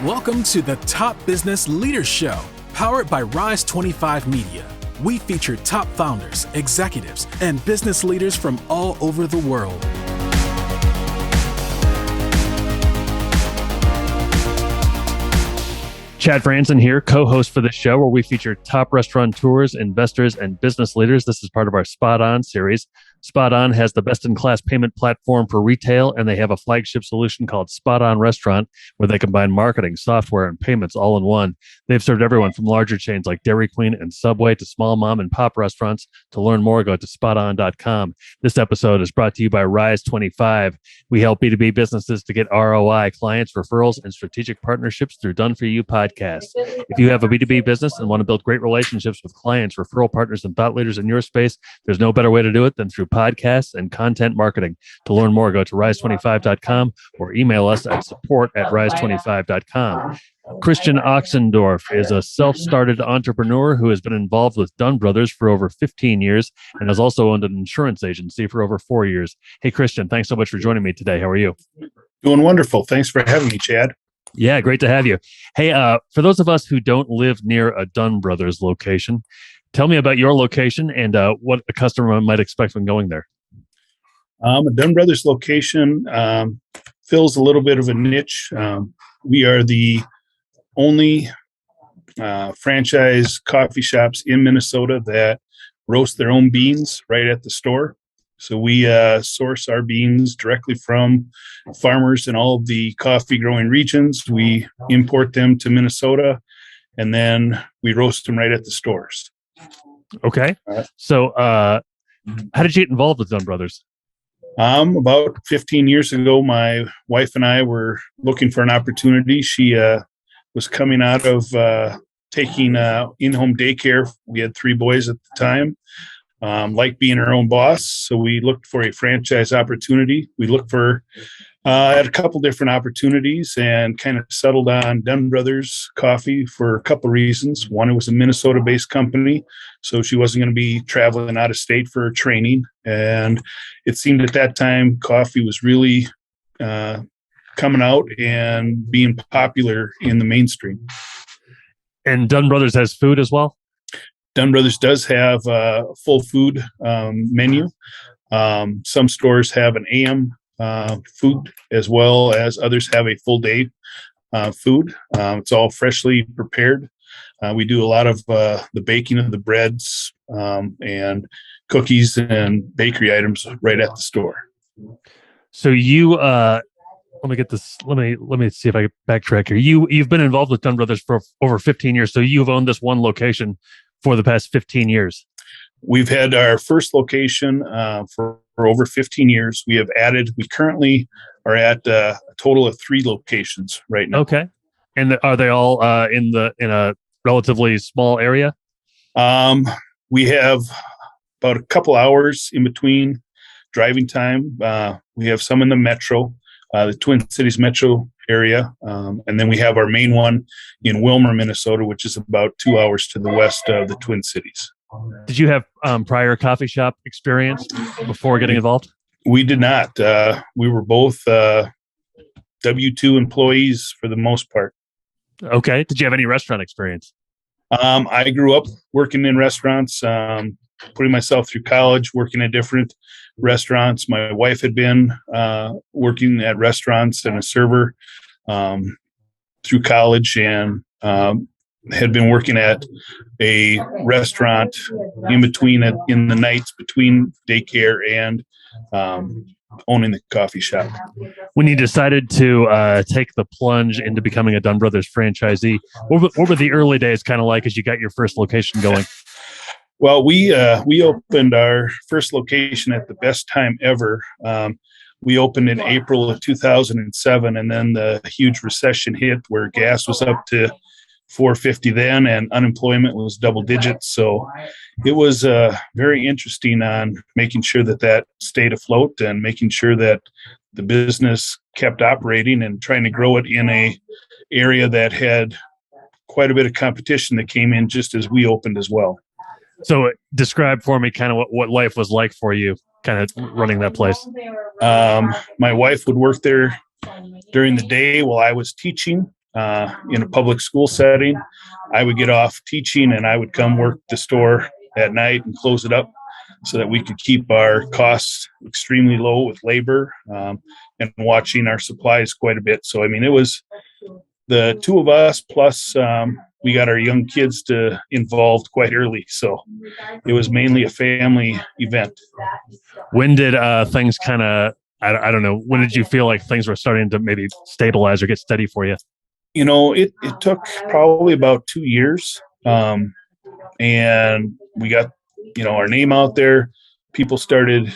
Welcome to the Top Business Leaders Show, powered by Rise 25 Media. We feature top founders, executives, and business leaders from all over the world. Chad Franzen here, co-host for this show where we feature top restaurateurs, investors, and business leaders. This is part of our SpotOn Series. SpotOn has the best-in-class payment platform for retail, and they have a flagship solution called SpotOn Restaurant, where they combine marketing, software, and payments all in one. They've served everyone from larger chains like Dairy Queen and Subway to small mom and pop restaurants. To learn more, go to SpotOn.com. This episode is brought to you by Rise 25. We help B2B businesses to get ROI, clients, referrals, and strategic partnerships through Done For You podcast. If you have a B2B business and want to build great relationships with clients, referral partners, and thought leaders in your space, there's no better way to do it than through podcasts and content marketing. To learn more, go to rise25.com or email us at support@rise25.com. Christian Ochsendorf is a self-started entrepreneur who has been involved with Dunn Brothers for over 15 years and has also owned an insurance agency for over 4 years. Hey, Christian, thanks so much for joining me today. How are you? Doing wonderful. Thanks for having me, Chad. Yeah, great to have you. Hey, for those of us who don't live near a Dunn Brothers location, tell me about your location and what a customer might expect when going there. A Dunn Brothers location fills a little bit of a niche. We are the only franchise coffee shops in Minnesota that roast their own beans right at the store. So we source our beans directly from farmers in all of the coffee growing regions. We import them to Minnesota, and then we roast them right at the stores. Okay. So how did you get involved with Dunn Brothers? About 15 years ago, my wife and I were looking for an opportunity. She was coming out of taking in-home daycare. We had 3 boys at the time. Liked being our own boss, so we looked for a franchise opportunity. We looked for at a couple different opportunities and kind of settled on Dunn Brothers Coffee for a couple reasons. One, it was a Minnesota-based company, so she wasn't going to be traveling out of state for training. And it seemed at that time coffee was really coming out and being popular in the mainstream. And Dunn Brothers has food as well? Dunn Brothers does have a full food menu. Some stores have an AM food, as well as others have a full day food. It's all freshly prepared. We do a lot of the baking of the breads and cookies and bakery items right at the store. So you let me get this. Let me see if I can backtrack here. You've been involved with Dunn Brothers for over 15 years. So you've owned this one location for the past 15 years. We've had our first location for over 15 years. We currently are at a total of 3 locations right now. Okay. And are they all in a relatively small area? We have about a couple hours in between driving time. We have some in the metro, the Twin Cities metro area. And then we have our main one in Wilmer, Minnesota, which is about 2 hours to the west of the Twin Cities. Did you have prior coffee shop experience before getting involved? We did not. We were both W-2 employees for the most part. Okay. Did you have any restaurant experience? I grew up working in restaurants, putting myself through college, working at different restaurants. My wife had been working at restaurants and a server through college, and had been working at a restaurant in between in the nights between daycare and owning the coffee shop. When you decided to take the plunge into becoming a Dunn Brothers franchisee, what were the early days kind of like as you got your first location going? Well, we opened our first location at the best time ever. We opened in April of 2007, and then the huge recession hit where gas was up to $4.50 then, and unemployment was double digits. So it was very interesting on making sure that stayed afloat and making sure that the business kept operating and trying to grow it in a area that had quite a bit of competition that came in just as we opened as well. So describe for me kind of what life was like for you, kind of running that place. My wife would work there during the day while I was teaching. in a public school setting. I would get off teaching and I would come work the store at night and close it up so that we could keep our costs extremely low with labor, and watching our supplies quite a bit. So, I mean, it was the two of us plus we got our young kids involved quite early. So it was mainly a family event. When did things kind of, I don't know, when did you feel like things were starting to maybe stabilize or get steady for you? It took probably about 2 years. And we got, our name out there. People started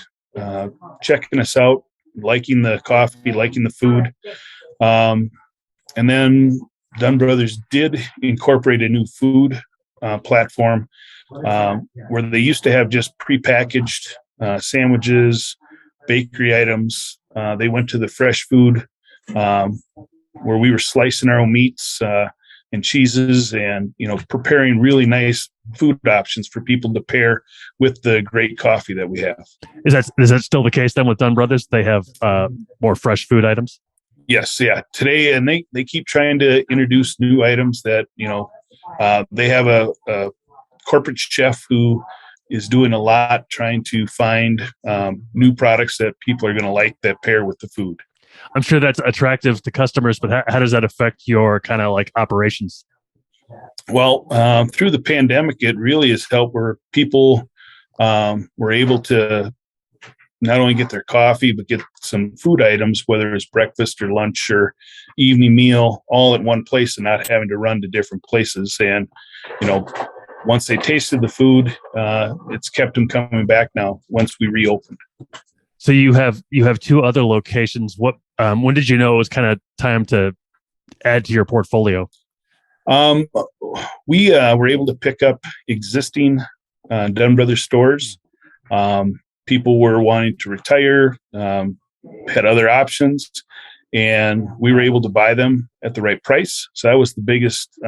checking us out, liking the coffee, liking the food. And then Dunn Brothers did incorporate a new food platform where they used to have just prepackaged sandwiches, bakery items. They went to the fresh food where we were slicing our own meats and cheeses and, preparing really nice food options for people to pair with the great coffee that we have. Is that still the case then with Dunn Brothers? They have more fresh food items? Yes. Yeah. Today, and they keep trying to introduce new items that, they have a corporate chef who is doing a lot trying to find new products that people are going to like that pair with the food. I'm sure that's attractive to customers, but how does that affect your kind of like operations? Well, through the pandemic, it really has helped where people were able to not only get their coffee, but get some food items, whether it's breakfast or lunch or evening meal, all at one place and not having to run to different places. And, once they tasted the food, it's kept them coming back now once we reopened. So you have two other locations. What when did you know it was kind of time to add to your portfolio? We were able to pick up existing Dunn Brothers stores. People were wanting to retire, had other options, and we were able to buy them at the right price. So that was the biggest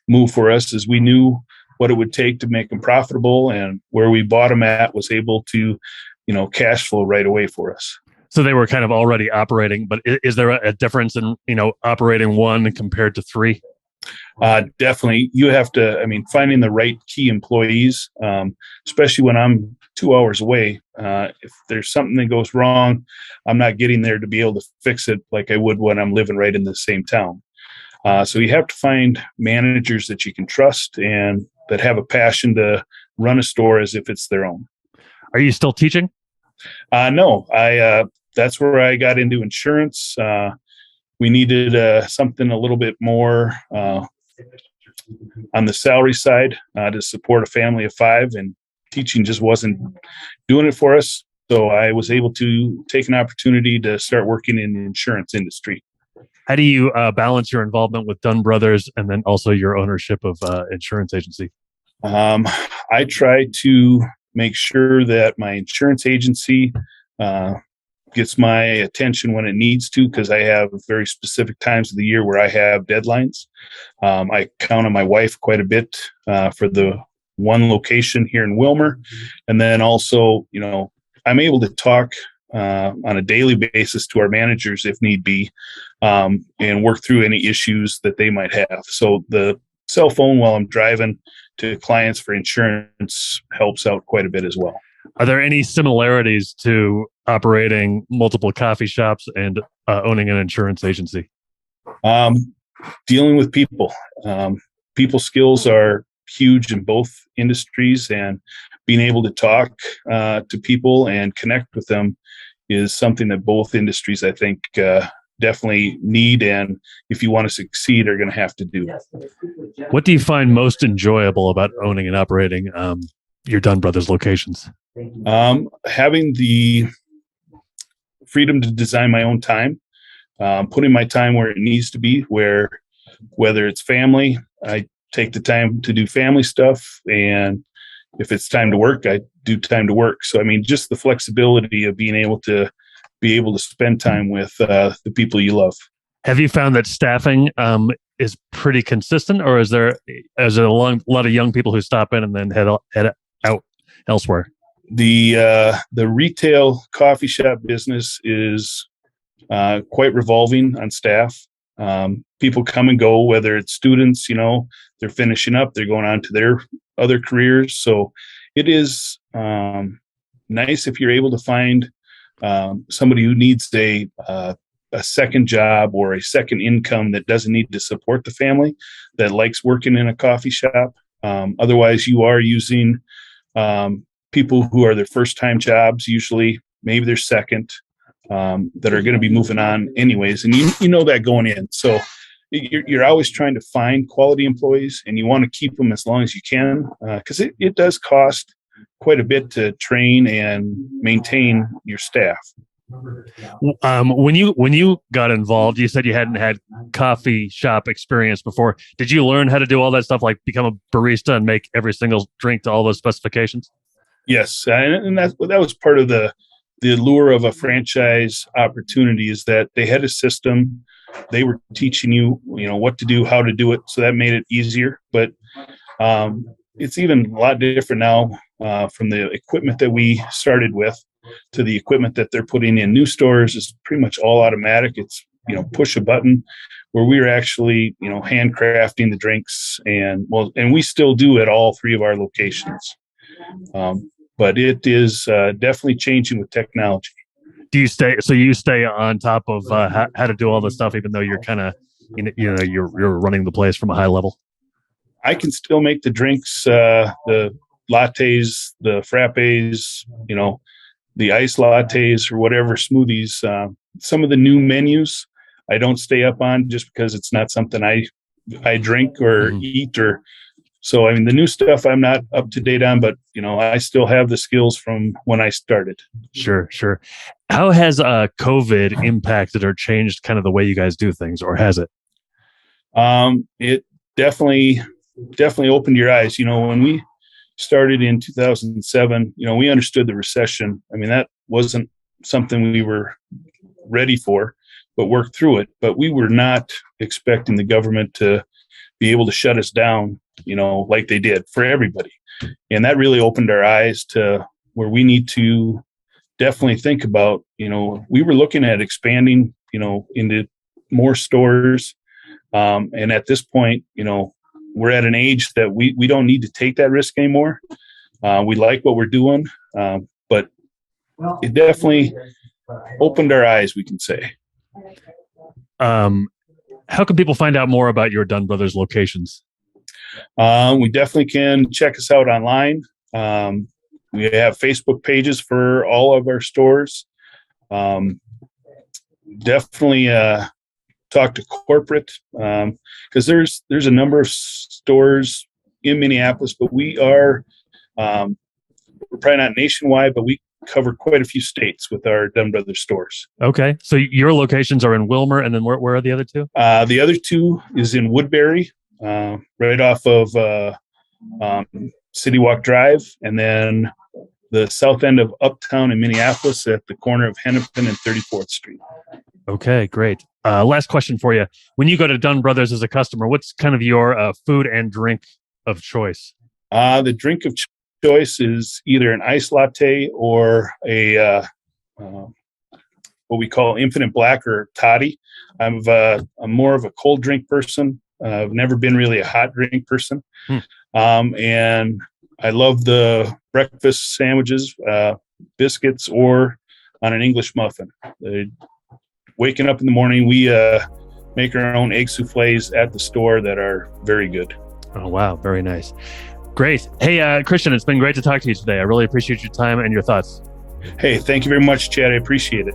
move for us, is we knew what it would take to make them profitable, and where we bought them at was able to, cash flow right away for us. So they were kind of already operating, but is there a difference in, operating one compared to three? Definitely. You have to, finding the right key employees, especially when I'm 2 hours away. If there's something that goes wrong, I'm not getting there to be able to fix it like I would when I'm living right in the same town. So you have to find managers that you can trust and that have a passion to run a store as if it's their own. Are you still teaching? No, that's where I got into insurance. We needed something a little bit more on the salary side to support a family of 5, and teaching just wasn't doing it for us. So I was able to take an opportunity to start working in the insurance industry. How do you balance your involvement with Dunn Brothers and then also your ownership of insurance agency? I try to make sure that my insurance agency gets my attention when it needs to, because I have very specific times of the year where I have deadlines. I count on my wife quite a bit for the one location here in Wilmer. And then also, I'm able to talk on a daily basis to our managers if need be, and work through any issues that they might have. So the cell phone while I'm driving to clients for insurance helps out quite a bit as well. Are there any similarities to operating multiple coffee shops and owning an insurance agency? Dealing with people. People skills are huge in both industries, and being able to talk to people and connect with them is something that both industries, I think, definitely need, and if you want to succeed, are going to have to do. What do you find most enjoyable about owning and operating your Dunn Brothers locations? Having the freedom to design my own time, putting my time where it needs to be, whether it's family, I take the time to do family stuff, and if it's time to work, I do time to work. So, just the flexibility of being able to spend time with the people you love. Have you found that staffing is pretty consistent, or is there a lot of young people who stop in and then head out elsewhere? The retail coffee shop business is quite revolving on staff. People come and go, whether it's students, they're finishing up, they're going on to their other careers. So it is nice if you're able to find somebody who needs a second job or a second income that doesn't need to support the family, that likes working in a coffee shop. Otherwise, you are using people who are their first time jobs, usually maybe their second, that are going to be moving on anyways. And you know that going in. So you're always trying to find quality employees, and you want to keep them as long as you can, because it does cost quite a bit to train and maintain your staff. When you got involved, you said you hadn't had coffee shop experience before. Did you learn how to do all that stuff, like become a barista and make every single drink to all those specifications? Yes, and that was part of the allure of a franchise opportunity, is that they had a system. They were teaching you, what to do, how to do it, so that made it easier. But it's even a lot different now, from the equipment that we started with to the equipment that they're putting in new stores is pretty much all automatic. It's, push a button, where we are actually, handcrafting the drinks, and we still do at all three of our locations. But it is definitely changing with technology. Do you stay on top of how to do all this stuff, even though you're kind of, you're running the place from a high level? I can still make the drinks, the lattes, the frappes, the ice lattes or whatever, smoothies. Some of the new menus I don't stay up on, just because it's not something I drink or eat. Or so, the new stuff I'm not up to date on, but I still have the skills from when I started. Sure. How has COVID impacted or changed kind of the way you guys do things, or has it? It definitely opened your eyes. When we started in 2007, we understood the recession. That wasn't something we were ready for, but worked through it. But we were not expecting the government to be able to shut us down, like they did for everybody. And that really opened our eyes to where we need to definitely think about, we were looking at expanding, into more stores. And at this point, we're at an age that we don't need to take that risk anymore. We like what we're doing, but it definitely opened our eyes, we can say. How can people find out more about your Dunn Brothers locations? We definitely can check us out online. We have Facebook pages for all of our stores. Definitely talk to corporate, because there's a number of stores in Minneapolis, but we are we're probably not nationwide, but we cover quite a few states with our Dunn Brothers stores. Okay, so your locations are in Wilmer, and then where are the other two? The other two is in Woodbury, right off of City Walk Drive, and then the south end of Uptown in Minneapolis at the corner of Hennepin and 34th Street. Okay, great. Last question for you. When you go to Dunn Brothers as a customer, what's kind of your food and drink of choice? The drink of choice is either an ice latte or a what we call infinite black or toddy. I'm more of a cold drink person. I've never been really a hot drink person. And I love the breakfast sandwiches, biscuits, or on an English muffin. Waking up in the morning, we make our own egg souffles at the store that are very good. Oh, wow. Very nice. Great. Hey, Christian, it's been great to talk to you today. I really appreciate your time and your thoughts. Hey, thank you very much, Chad. I appreciate it.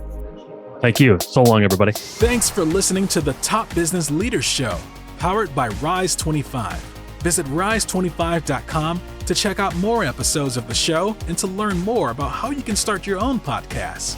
Thank you. So long, everybody. Thanks for listening to the Top Business Leaders Show, powered by Rise 25. Visit rise25.com to check out more episodes of the show and to learn more about how you can start your own podcast.